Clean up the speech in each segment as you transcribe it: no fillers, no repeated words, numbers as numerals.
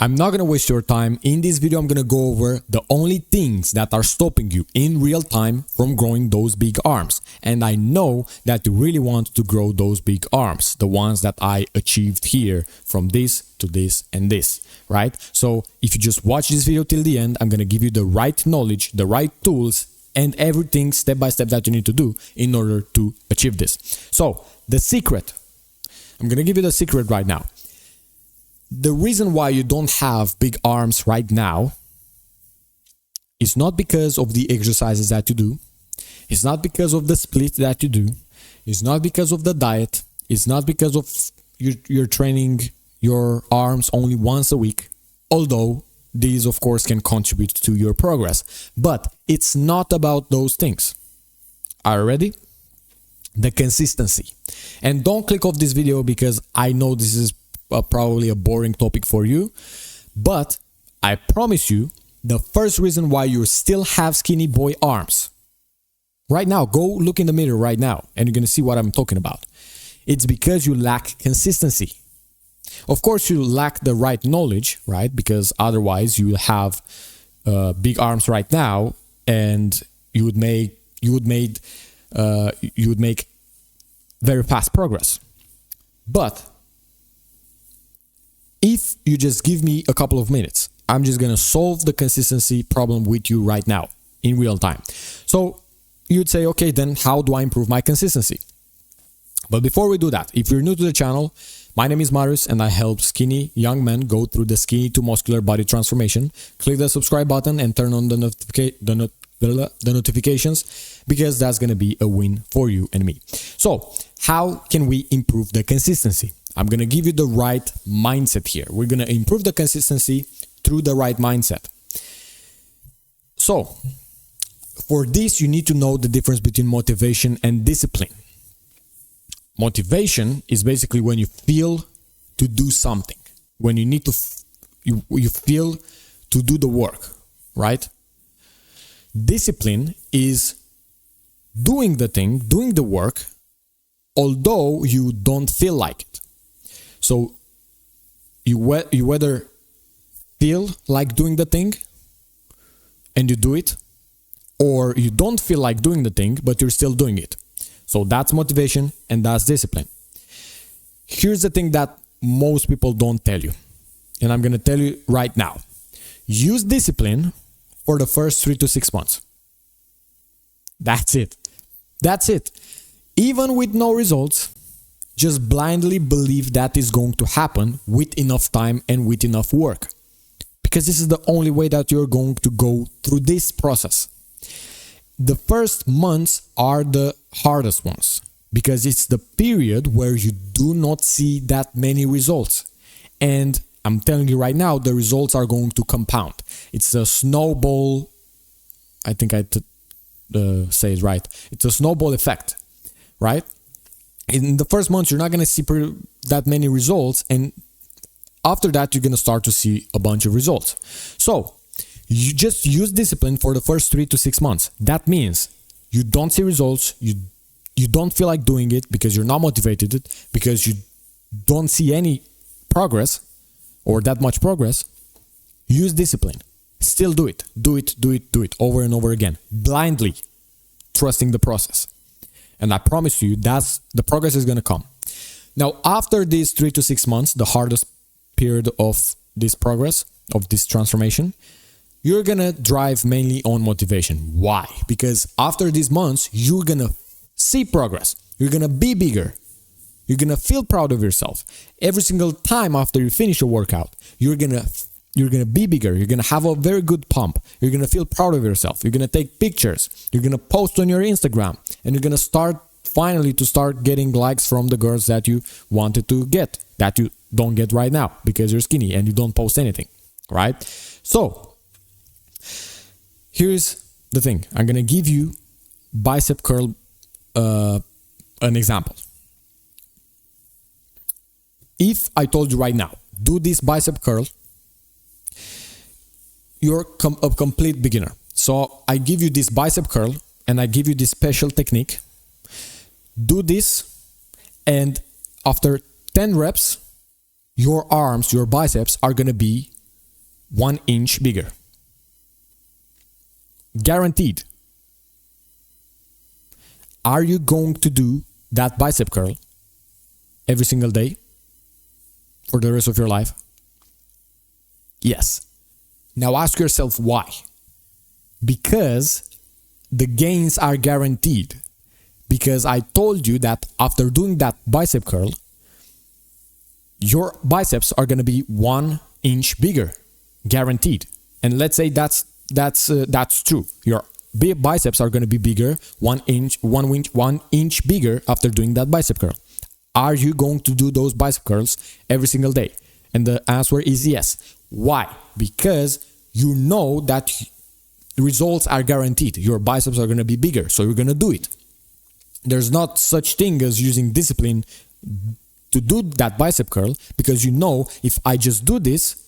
I'm not gonna waste your time. In this video, I'm gonna go over the only things that are stopping you in real time from growing those big arms. And I know that you really want to grow those big arms, the ones that I achieved here from this to this and this, right? So if you just watch this video till the end, I'm gonna give you the right knowledge, the right tools, and everything step by step that you need to do in order to achieve this. So the secret, I'm gonna give you the secret right now. The reason why you don't have big arms right now is not because of the exercises that you do. It's not because of the split that you do. It's not because of the diet. It's not because of you're training your arms only once a week. Although these, of course, can contribute to your progress. But it's not about those things. Are you ready? The consistency. And don't click off this video because I know this is probably a boring topic for you, but I promise you the first reason why you still have skinny boy arms right now, go look in the mirror right now and you're gonna see what I'm talking about. It's because you lack consistency. Of course you lack the right knowledge, right? Because otherwise you have big arms right now and you would make very fast progress. But if you just give me a couple of minutes, I'm just going to solve the consistency problem with you right now in real time. So you'd say, okay, then how do I improve my consistency? But before we do that, if you're new to the channel, my name is Marius and I help skinny young men go through the skinny to muscular body transformation. Click the subscribe button and turn on the notifications because that's going to be a win for you and me. So how can we improve the consistency? I'm going to give you the right mindset here. We're going to improve the consistency through the right mindset. So, for this, you need to know the difference between motivation and discipline. Motivation is basically when you feel to do something, when you need to, you feel to do the work, right? Discipline is doing the thing, doing the work, although you don't feel like it. So you whether feel like doing the thing and you do it, or you don't feel like doing the thing, but you're still doing it. So that's motivation and that's discipline. Here's the thing that most people don't tell you, and I'm going to tell you right now. Use discipline for the first 3 to 6 months. That's it. That's it. Even with no results, just blindly believe that is going to happen with enough time and with enough work. Because this is the only way that you're going to go through this process. The first months are the hardest ones because it's the period where you do not see that many results. And I'm telling you right now, the results are going to compound. It's a snowball. I think I say it right. It's a snowball effect, right? In the first months, you're not going to see that many results. And after that, you're going to start to see a bunch of results. So you just use discipline for the first 3 to 6 months. That means you don't see results. You don't feel like doing it because you're not motivated, because you don't see any progress or that much progress. Use discipline. Still do it. Do it over and over again. Blindly trusting the process. And I promise you that's the progress is going to come. Now, after these 3 to 6 months, the hardest period of this progress, of this transformation, you're going to drive mainly on motivation. Why? Because after these months, you're going to see progress. You're going to be bigger. You're going to feel proud of yourself. Every single time after you finish a workout, you're going to be bigger. You're going to have a very good pump. You're going to feel proud of yourself. You're going to take pictures. You're going to post on your Instagram. And you're going to finally start getting likes from the girls that you wanted to get, that you don't get right now because you're skinny and you don't post anything, right? So here's the thing. I'm going to give you bicep curl, an example. If I told you right now, do this bicep curl, you're a complete beginner. So I give you this bicep curl and I give you this special technique. Do this, and after 10 reps, your arms, your biceps are going to be 1 inch bigger. Guaranteed. Are you going to do that bicep curl every single day for the rest of your life? Yes. Now ask yourself why. Because the gains are guaranteed. Because I told you that after doing that bicep curl, your biceps are going to be 1 inch bigger, guaranteed. And let's say that's true. Your biceps are going to be bigger, 1 inch bigger after doing that bicep curl. Are you going to do those bicep curls every single day? And the answer is yes. Why? Because you know that results are guaranteed. Your biceps are going to be bigger, so you're going to do it. There's not such thing as using discipline to do that bicep curl, because you know if I just do this,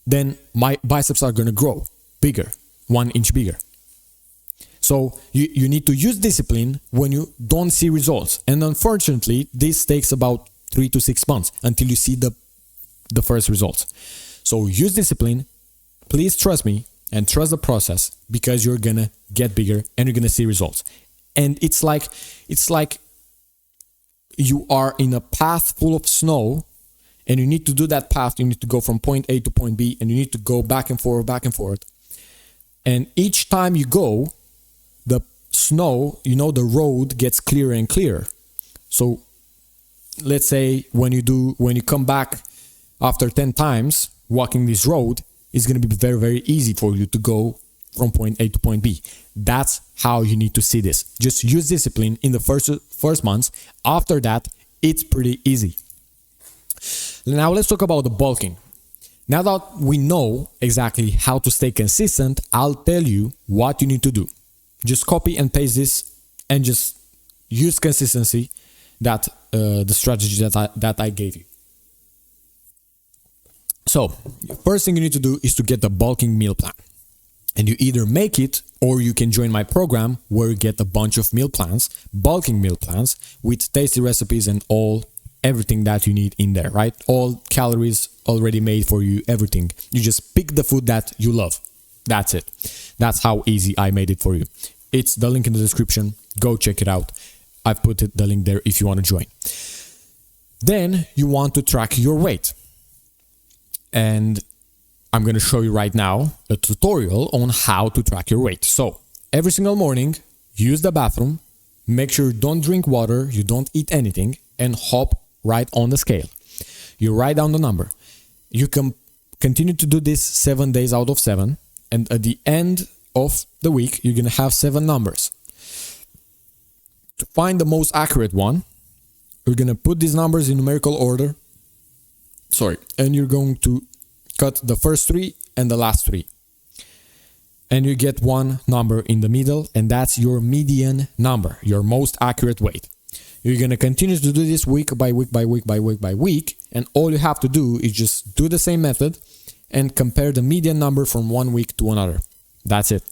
then my biceps are going to grow bigger, 1 inch bigger. So you need to use discipline when you don't see results. And unfortunately, this takes about 3 to 6 months until you see the first results. So use discipline. Please trust me and trust the process, because you're going to get bigger and you're going to see results. And it's like you are in a path full of snow, and you need to do that path. You need to go from point A to point B, and you need to go back and forth, back and forth. And each time you go, the snow, the road gets clearer and clearer. So let's say when you come back after 10 times walking this road, it's going to be very, very easy for you to go from point A to point B. That's how you need to see this. Just use discipline in the first months. After that, it's pretty easy. Now let's talk about the bulking. Now that we know exactly how to stay consistent, I'll tell you what you need to do. Just copy and paste this and just use consistency, that the strategy that I gave you. So, first thing you need to do is to get the bulking meal plan. And you either make it, or you can join my program where you get a bunch of meal plans, bulking meal plans, with tasty recipes and everything that you need in there, right? All calories already made for you, everything. You just pick the food that you love. That's it. That's how easy I made it for you. It's the link in the description. Go check it out. I've put the link there if you want to join. Then you want to track your weight. And I'm going to show you right now a tutorial on how to track your weight. So every single morning, use the bathroom, make sure you don't drink water, you don't eat anything, and hop right on the scale. You write down the number. You can continue to do this 7 days out of 7. And at the end of the week, you're going to have 7 numbers. To find the most accurate one, you're going to put these numbers in numerical order. And you're going to cut the first 3 and the last 3. And you get one number in the middle, and that's your median number, your most accurate weight. You're going to continue to do this week by week by week by week by week, and all you have to do is just do the same method and compare the median number from one week to another. That's it.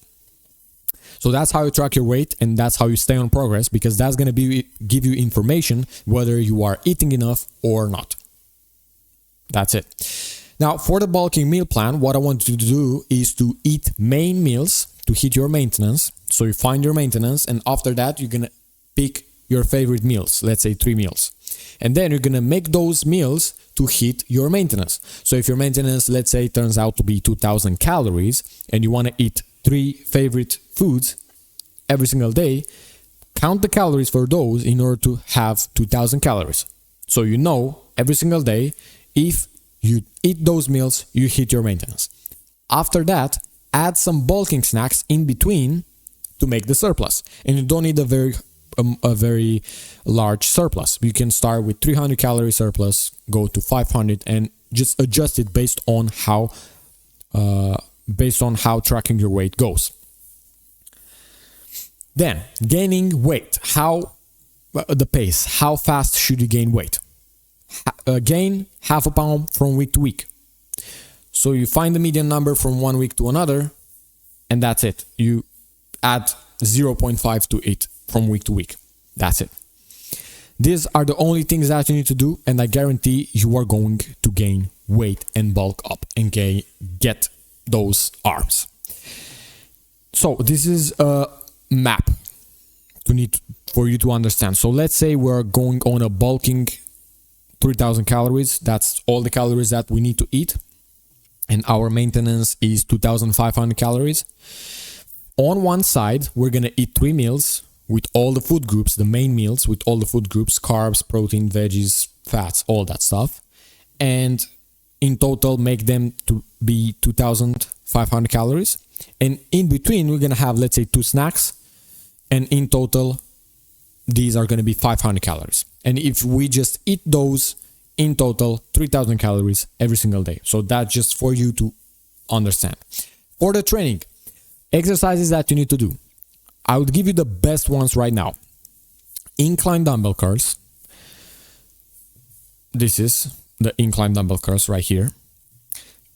So that's how you track your weight, and that's how you stay on progress, because that's going to give you information whether you are eating enough or not. That's it. Now, for the bulking meal plan, what I want you to do is to eat main meals to hit your maintenance. So you find your maintenance, and after that, you're going to pick your favorite meals, let's say 3 meals. And then you're going to make those meals to hit your maintenance. So if your maintenance, let's say, turns out to be 2,000 calories, and you want to eat 3 favorite foods every single day, count the calories for those in order to have 2,000 calories. So you know every single day, if you eat those meals, you hit your maintenance. After that, add some bulking snacks in between to make the surplus. And you don't need a very large surplus. You can start with 300 calorie surplus, go to 500, and just adjust it based on how tracking your weight goes. Then, gaining weight. The pace. How fast should you gain weight? Gain half a pound from week to week. So you find the median number from one week to another, and that's it. You add 0.5 to it from week to week. That's it. These are the only things that you need to do, and I guarantee you are going to gain weight and bulk up and get those arms. So this is a map for you to understand. So let's say we're going on a bulking 3000 calories. That's all the calories that we need to eat. And our maintenance is 2500 calories. On one side, we're going to eat 3 meals with all the food groups, the main meals with all the food groups, carbs, protein, veggies, fats, all that stuff. And in total, make them to be 2500 calories. And in between, we're going to have, let's say, 2 snacks. And in total, these are going to be 500 calories. And if we just eat those, in total, 3000 calories every single day. So that's just for you to understand. For the training, exercises that you need to do. I would give you the best ones right now. Incline dumbbell curls. This is the incline dumbbell curls right here.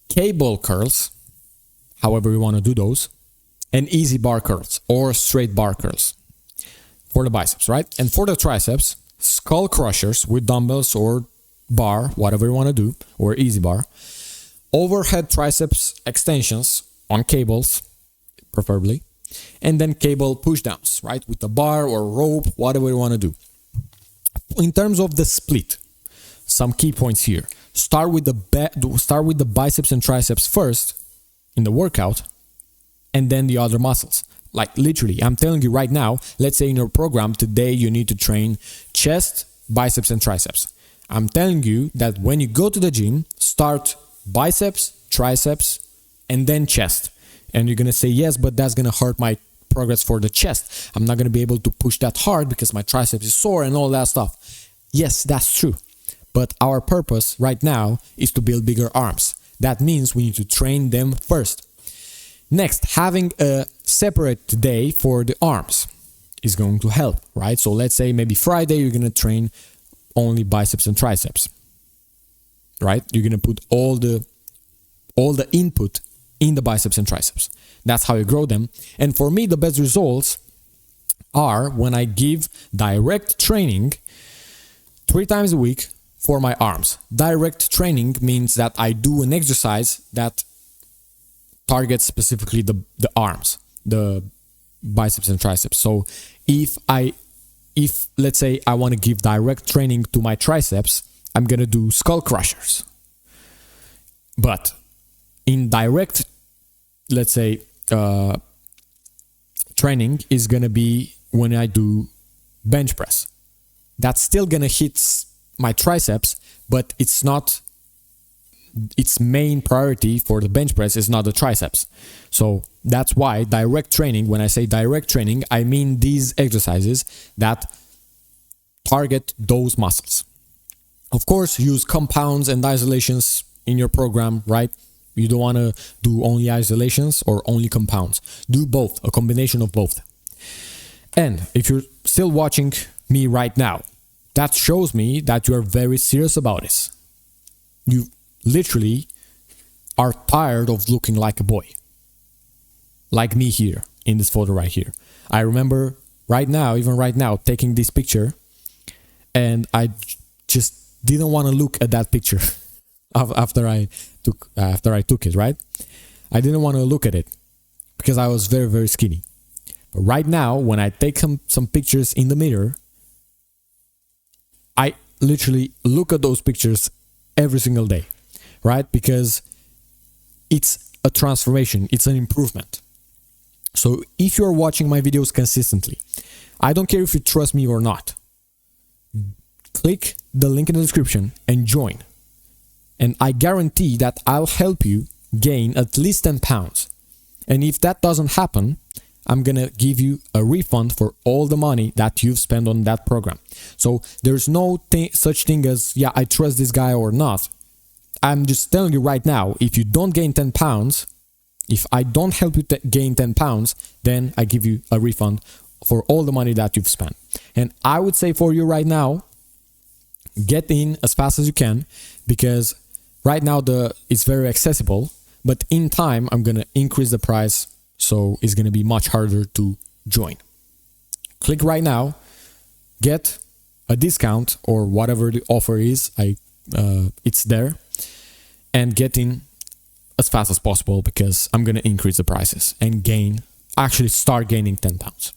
Cable curls, however you want to do those. And easy bar curls or straight bar curls for the biceps, right? And for the triceps, skull crushers with dumbbells or bar, whatever you want to do, or easy bar. Overhead triceps extensions on cables, preferably. And then cable push downs, right? With the bar or rope, whatever you want to do. In terms of the split, some key points here. Start with the biceps and triceps first in the workout, and then the other muscles. Like literally, I'm telling you right now, let's say in your program today you need to train chest, biceps and triceps. I'm telling you that when you go to the gym, start biceps, triceps, and then chest. And you're going to say, yes, but that's going to hurt my progress for the chest. I'm not going to be able to push that hard because my triceps is sore and all that stuff. Yes, that's true. But our purpose right now is to build bigger arms. That means we need to train them first. Next, having a separate day for the arms is going to help, right? So let's say maybe Friday you're going to train only biceps and triceps, right? You're going to put all the input in the biceps and triceps. That's how you grow them. And for me, the best results are when I give direct training 3 times a week for my arms. Direct training means that I do an exercise that targets specifically the arms, the biceps and triceps. So if let's say I want to give direct training to my triceps, I'm going to do skull crushers. But indirect, let's say, training is going to be when I do bench press. That's still going to hit my triceps, but it's not, its main priority for the bench press is not the triceps. So that's why direct training, when I say direct training, I mean these exercises that target those muscles. Of course, use compounds and isolations in your program, right? You don't want to do only isolations or only compounds. Do both, a combination of both. And if you're still watching me right now, that shows me that you are very serious about this. You literally are tired of looking like a boy. Like me here, in this photo right here. I remember even right now, taking this picture, and I just didn't want to look at that picture after I took it, right? I didn't want to look at it because I was very, very skinny. But right now, when I take some pictures in the mirror, I literally look at those pictures every single day, right? Because it's a transformation, it's an improvement. So if you're watching my videos consistently, I don't care if you trust me or not, click the link in the description and join. And I guarantee that I'll help you gain at least 10 pounds. And if that doesn't happen, I'm going to give you a refund for all the money that you've spent on that program. So there's no such thing as, yeah, I trust this guy or not. I'm just telling you right now, if you don't gain 10 pounds, if I don't help you gain 10 pounds, then I give you a refund for all the money that you've spent. And I would say for you right now, get in as fast as you can, because right now it's very accessible, but in time I'm going to increase the price, so it's going to be much harder to join. Click right now, get a discount or whatever the offer is. It's there. and get in as fast as possible, because I'm going to increase the prices and actually start gaining 10 pounds.